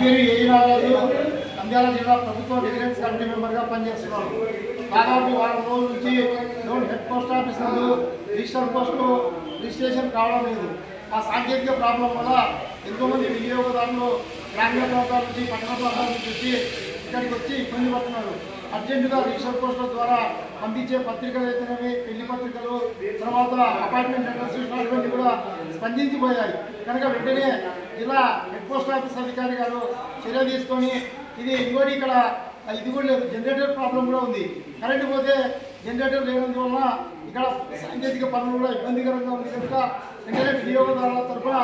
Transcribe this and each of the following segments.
పేరు ఏ నారాజు, నంద్యాల జిల్లా ప్రభుత్వ విజిలెన్స్ కమిటీ మెంబర్గా పనిచేస్తున్నాను. దాదాపు వారం రోజుల నుంచి హెడ్ పోస్ట్ ఆఫీస్ నందు రిజిస్టర్ పోస్టు రిజిస్ట్రేషన్ కావడం లేదు. ఆ సాంకేతిక ప్రాబ్లం వల్ల ఎంతోమంది వినియోగదారులు గ్రామీణ ప్రాంతాల నుంచి పట్టణ ప్రాంతాల నుంచి వచ్చి ఇక్కడికి వచ్చి ఇబ్బంది పడుతున్నారు. అర్జెంటుగా రిజిస్టర్ పోస్టుల ద్వారా పంపించే పత్రికలు అయితేనేవి, పెళ్లి పత్రికలు, తర్వాత అపాయింట్మెంట్ లెటర్స్ ఇలాంటివన్నీ కూడా స్పందించిపోయాయి. కనుక వెంటనే జిల్లా హెడ్ పోస్ట్ ఆఫీస్ అధికారి గారు చర్య తీసుకొని ఇది ఇంకోటి ఇక్కడ ఇది కూడా లేదు, జనరేటర్ ప్రాబ్లం కూడా ఉంది. కరెంటు పోతే జనరేటర్ లేనందువలన ఇక్కడ సాంకేతిక పనులు కూడా ఇబ్బందికరంగా ఉంది. కనుక వెంటనే వినియోగదారుల తరఫున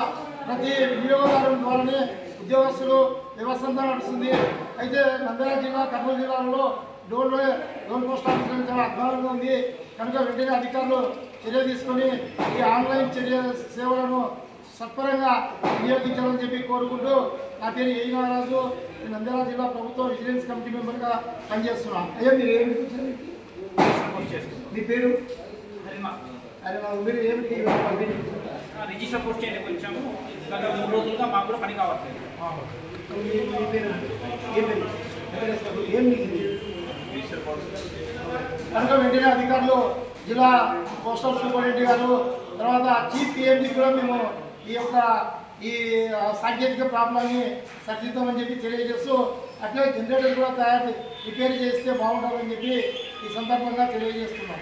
ప్రతి వినియోగదారుల ద్వారానే ఉద్యోగస్తులు వ్యవస్థ అంతా నడుస్తుంది. అయితే నంద్యాల జిల్లా, కర్నూలు జిల్లాలో డోన్ పోస్ట్ ఆఫీస్ నుంచి చాలా అధ్వానంగా ఉంది. కనుక వెంటనే అధికారులు చర్య తీసుకొని ఈ ఆన్లైన్ సేవలను సత్వరంగా వినియోగించాలని చెప్పి కోరుకుంటూ, నా పేరు ఏ నారాజు, నంద్యాల జిల్లా ప్రభుత్వ విజిలెన్స్ కమిటీ మెంబర్గా పనిచేస్తున్నాను. అయ్యా మీరు ఏమిటి మీ పేరు? మీరు ఏమిటి రిజిస్టర్ పోస్ట్ చేయడానికి వచ్చాము. గత 3 రోజులుగా మాకు కూడా పని కావట్లేదు. కనుక వెంటనే అధికారులు, జిల్లా పోస్టల్ సూపరింటెండెంట్ గారు, తర్వాత చీఫ్ పిఎండి కూడా మేము ఈ సాంకేతిక ప్రాబ్లాన్ని సరిదిద్దామని చెప్పి తెలియజేస్తూ, అట్లే జనరేటర్ కూడా రిపేర్ చేస్తే బాగుంటుందని చెప్పి ఈ సందర్భంగా తెలియజేస్తున్నాం.